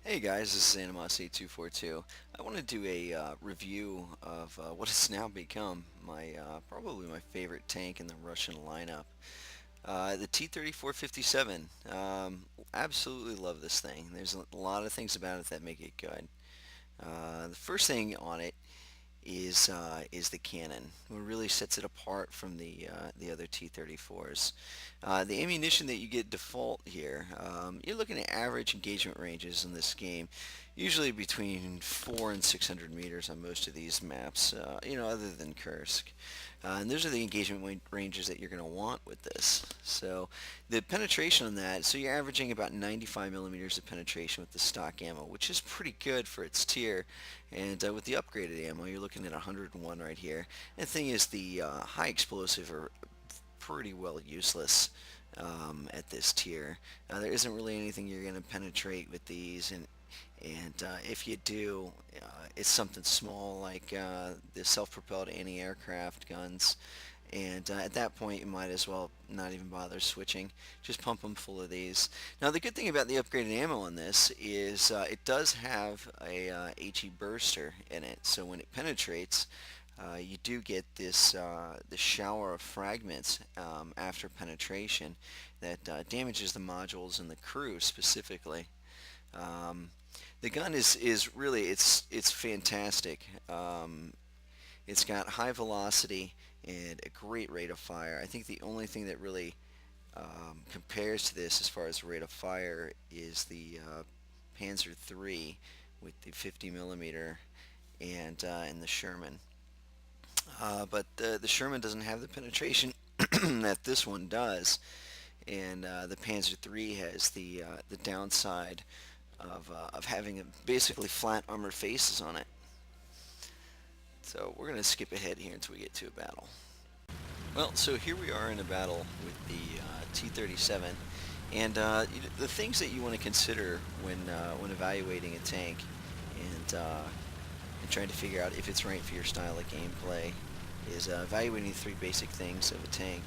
Hey guys, this is Animosity242. I want to do a review of what has now become my probably my favorite tank in the Russian lineup, the T-34 57. Absolutely love this thing. There's a lot of things about it that make it good. The first thing on it is the cannon. What really sets it apart from the other T-34s. The ammunition that you get default here, you're looking at average engagement ranges in this game, usually between 4 and 600 meters on most of these maps. Other than Kursk. And those are the engagement ranges that you're going to want with this. So the penetration on that, so you're averaging about 95 millimeters of penetration with the stock ammo, which is pretty good for its tier. And with the upgraded ammo, you're looking at 101 right here. And the thing is, the high explosive are pretty well useless at this tier. There isn't really anything you're going to penetrate with these, and if you do, it's something small like the self-propelled anti-aircraft guns. And at that point, you might as well not even bother switching. Just pump them full of these. Now, the good thing about the upgraded ammo on this is it does have a HE burster in it. So when it penetrates, you do get the shower of fragments after penetration that damages the modules and the crew specifically. Um, the gun is really it's fantastic. It's got high velocity and a great rate of fire. I think the only thing that really compares to this as far as rate of fire is the Panzer III with the 50 millimeter and the Sherman. But the Sherman doesn't have the penetration that this one does, and the Panzer III has the downside of having basically flat armored faces on it. So we're going to skip ahead here until we get to a battle. Well, so here we are in a battle with the T-37, and the things that you want to consider when evaluating a tank and trying to figure out if it's right for your style of gameplay is evaluating the three basic things of a tank,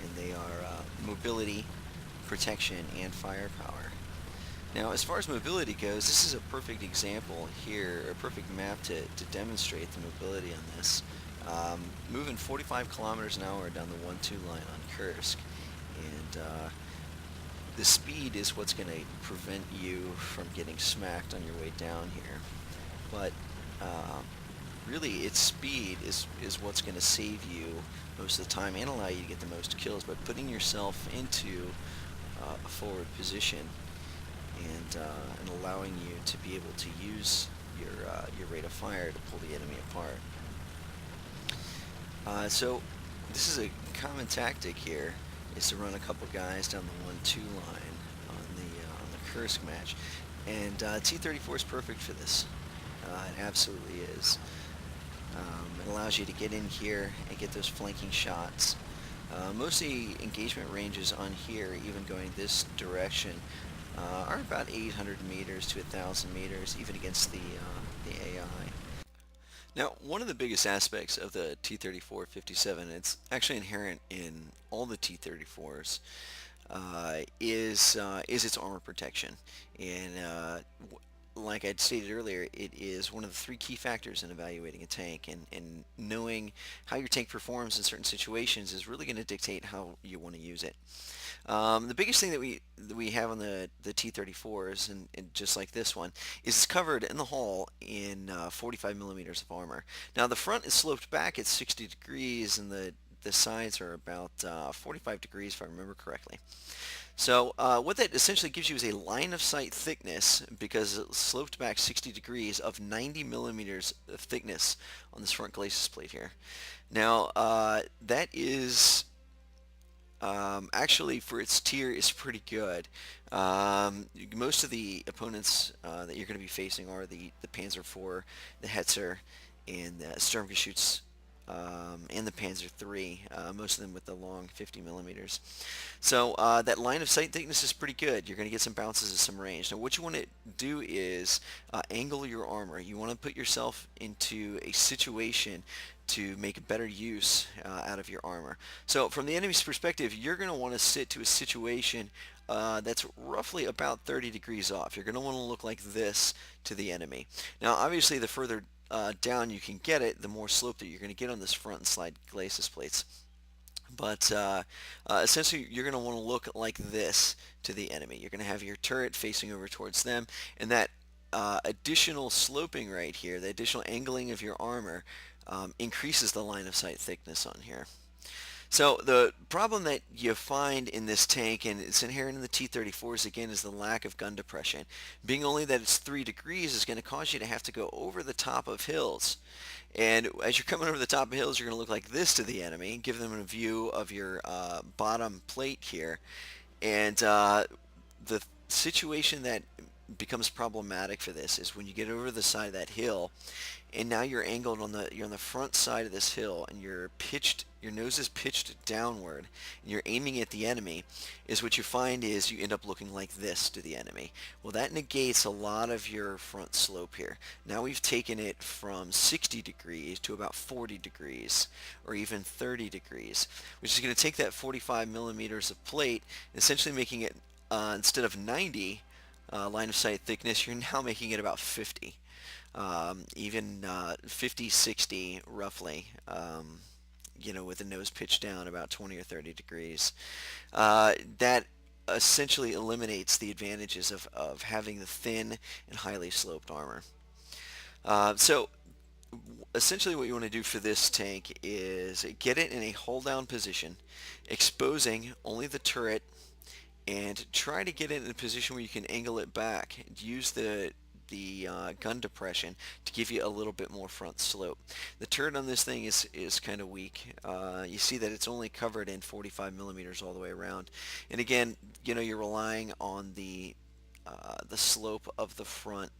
and they are mobility, protection, and firepower. Now, as far as mobility goes, this is a perfect example here, a perfect map to demonstrate the mobility on this. Moving 45 kilometers an hour down the 1-2 line on Kursk, and the speed is what's going to prevent you from getting smacked on your way down here. But really, its speed is what's going to save you most of the time and allow you to get the most kills. But putting yourself into a forward position and allowing you to be able to use your rate of fire to pull the enemy apart. So this is a common tactic here, is to run a couple guys down the 1-2 line on the Kursk match, and T-34 is perfect for this. It absolutely is. It allows you to get in here and get those flanking shots. Most of the engagement ranges on here, even going this direction, are about 800 meters to 1,000 meters, even against the AI. Now, one of the biggest aspects of the T-34-57, it's actually inherent in all the T-34s, is its armor protection. And like I'd stated earlier, it is one of the three key factors in evaluating a tank, and knowing how your tank performs in certain situations is really going to dictate how you want to use it. The biggest thing that we have on the T-34s, and just like this one, is it's covered in the hull in 45 millimeters of armor. Now the front is sloped back at 60 degrees, and the sides are about 45 degrees if I remember correctly. So what that essentially gives you is a line of sight thickness, because it's sloped back 60 degrees, of 90 millimeters of thickness on this front glacis plate here. Now that is actually, for its tier, is pretty good. Most of the opponents that you're going to be facing are the Panzer IV, the Hetzer, and the Sturmgeschütz and the Panzer III, most of them with the long 50 millimeters. So that line of sight thickness is pretty good. You're going to get some bounces and some range. Now what you want to do is angle your armor. You want to put yourself into a situation to make better use out of your armor. So from the enemy's perspective, you're going to want to sit to a situation that's roughly about 30 degrees off. You're going to want to look like this to the enemy. Now obviously the further down you can get it, the more slope that you're going to get on this front and side glacis plates. But essentially you're going to want to look like this to the enemy. You're going to have your turret facing over towards them, and that additional sloping right here, the additional angling of your armor, increases the line of sight thickness on here. So the problem that you find in this tank, and it's inherent in the T-34s again, is the lack of gun depression. Being only that it's 3 degrees is going to cause you to have to go over the top of hills. And as you're coming over the top of hills, you're going to look like this to the enemy, give them a view of your bottom plate here. And the situation that becomes problematic for this is when you get over the side of that hill, and now you're angled on you're on the front side of this hill, and your nose is pitched downward, and you're aiming at the enemy, is what you find is you end up looking like this to the enemy. Well, that negates a lot of your front slope here. Now we've taken it from 60 degrees to about 40 degrees, or even 30 degrees, which is going to take that 45 millimeters of plate, essentially making it, instead of 90 line of sight thickness, you're now making it about 50. Even 50, 60 roughly, with the nose pitched down about 20 or 30 degrees. That essentially eliminates the advantages of having the thin and highly sloped armor. So essentially what you want to do for this tank is get it in a hold down position, exposing only the turret, and try to get it in a position where you can angle it back. Use the gun depression to give you a little bit more front slope. The turret on this thing is kind of weak. You see that it's only covered in 45 millimeters all the way around. And again, you're relying on the slope of the front,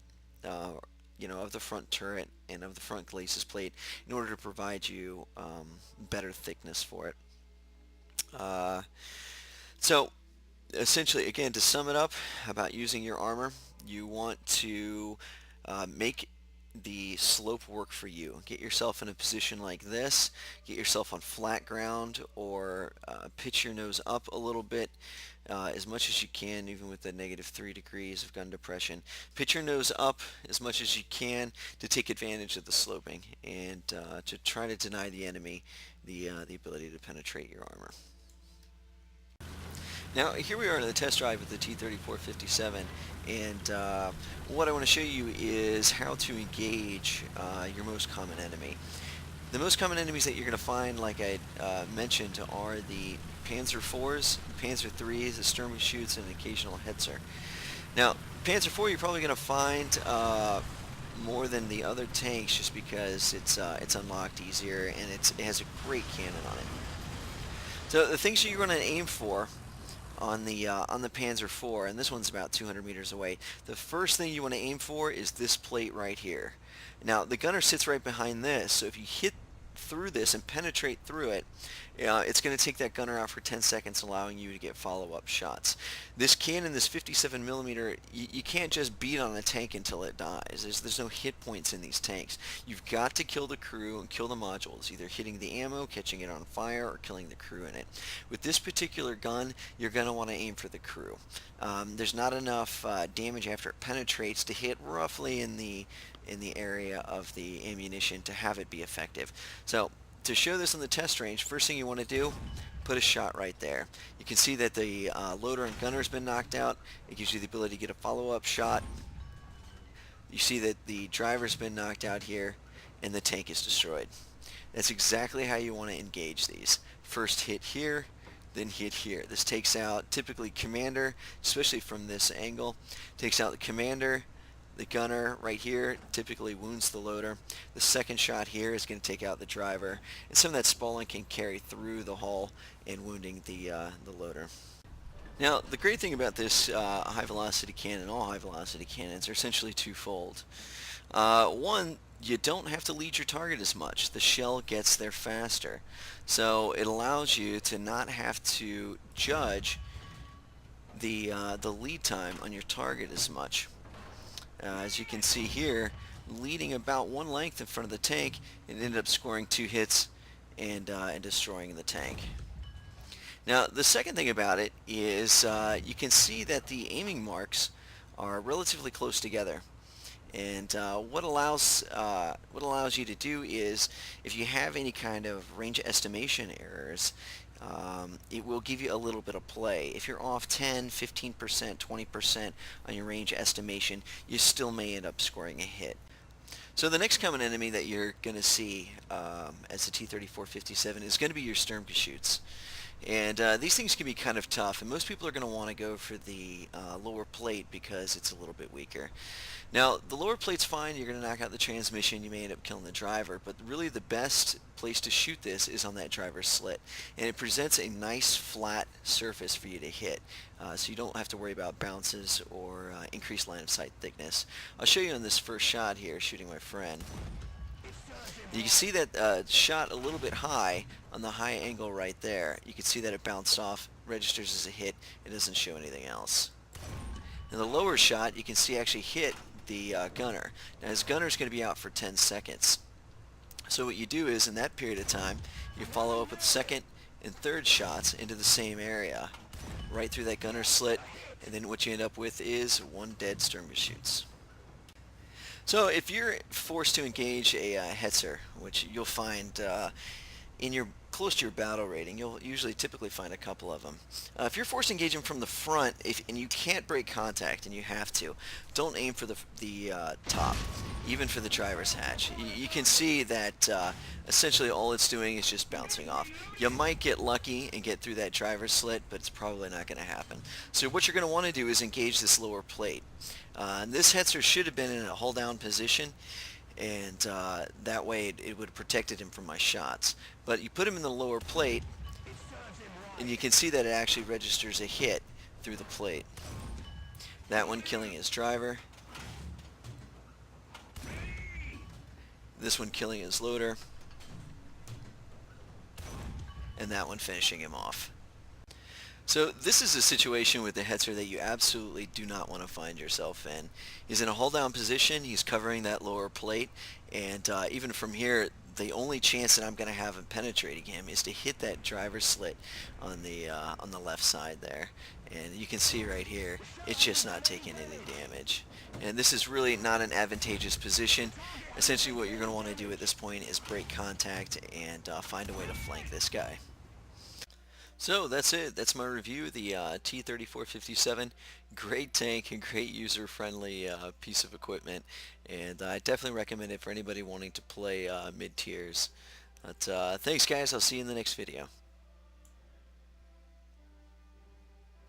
of the front turret and of the front glacis plate in order to provide you better thickness for it. So essentially, again, to sum it up about using your armor, you want to make the slope work for you. Get yourself in a position like this, get yourself on flat ground, or pitch your nose up a little bit as much as you can, even with the -3 degrees of gun depression. Pitch your nose up as much as you can to take advantage of the sloping and to try to deny the enemy the ability to penetrate your armor. Now here we are in the test drive with the T-34 57, and what I want to show you is how to engage your most common enemy. The most common enemies that you're going to find, like I mentioned, are the Panzer IVs, Panzer IIIs, the Sturmgeschütz, and an occasional Hetzer. Now Panzer IV you're probably going to find more than the other tanks just because it's unlocked easier and it has a great cannon on it. So the things that you're going to aim for on the Panzer IV, and this one's about 200 meters away, the first thing you want to aim for is this plate right here. Now the gunner sits right behind this, so if you hit through this and penetrate through it, it's going to take that gunner out for 10 seconds, allowing you to get follow-up shots. This cannon, this 57 millimeter, you can't just beat on a tank until it dies. There's no hit points in these tanks. You've got to kill the crew and kill the modules, either hitting the ammo, catching it on fire, or killing the crew in it. With this particular gun, you're going to want to aim for the crew. There's not enough damage after it penetrates to hit roughly in the area of the ammunition to have it be effective. So to show this on the test range, first thing you want to do, put a shot right there. You can see that the loader and gunner has been knocked out. It gives you the ability to get a follow-up shot. You see that the driver's been knocked out here, and the tank is destroyed. That's exactly how you want to engage these. First hit here, then hit here. This takes out typically commander, especially from this angle. Takes out the commander. The gunner right here typically wounds the loader. The second shot here is going to take out the driver, and some of that spalling can carry through the hull and wounding the loader. Now the great thing about this high velocity cannon, all high velocity cannons, are essentially twofold. One, you don't have to lead your target as much. The shell gets there faster. So it allows you to not have to judge the lead time on your target as much. As you can see here, leading about one length in front of the tank, it ended up scoring 2 hits and destroying the tank. Now, the second thing about it is you can see that the aiming marks are relatively close together. And what allows you to do is, if you have any kind of range estimation errors, it will give you a little bit of play. If you're off 10, 15%, 20% on your range estimation, you still may end up scoring a hit. So the next common enemy that you're going to see as the T-34-57 is going to be your Sturmgeschütz. And these things can be kind of tough, and most people are going to want to go for the lower plate because it's a little bit weaker. Now, the lower plate's fine. You're going to knock out the transmission. You may end up killing the driver, but really the best place to shoot this is on that driver's slit. And it presents a nice flat surface for you to hit, so you don't have to worry about bounces or increased line of sight thickness. I'll show you on this first shot here, shooting my friend. You can see that shot a little bit high on the high angle right there. You can see that it bounced off, registers as a hit. It doesn't show anything else. In the lower shot, you can see actually hit the gunner. Now his gunner is going to be out for 10 seconds. So what you do is, in that period of time, you follow up with second and third shots into the same area, right through that gunner slit, and then what you end up with is one dead Sturmgeschütz. So if you're forced to engage a Hetzer, which you'll find in your close to your battle rating, you'll usually typically find a couple of them. If you're forced to engage them from the front, and you can't break contact, and you have to, don't aim for the top, even for the driver's hatch. You can see that essentially all it's doing is just bouncing off. You might get lucky and get through that driver's slit, but it's probably not going to happen. So what you're going to want to do is engage this lower plate. This Hetzer should have been in a hold down position, and that way it would have protected him from my shots. But you put him in the lower plate, and you can see that it actually registers a hit through the plate. That one killing his driver. This one killing his loader. And that one finishing him off. So this is a situation with the Hetzer that you absolutely do not want to find yourself in. He's in a hold down position, he's covering that lower plate, and even from here, the only chance that I'm going to have of penetrating him is to hit that driver's slit on the left side there. And you can see right here, it's just not taking any damage. And this is really not an advantageous position. Essentially what you're going to want to do at this point is break contact and find a way to flank this guy. So that's it. That's my review of the T-34-57. Great tank and great user-friendly piece of equipment, and I definitely recommend it for anybody wanting to play mid-tiers. But thanks guys, I'll see you in the next video.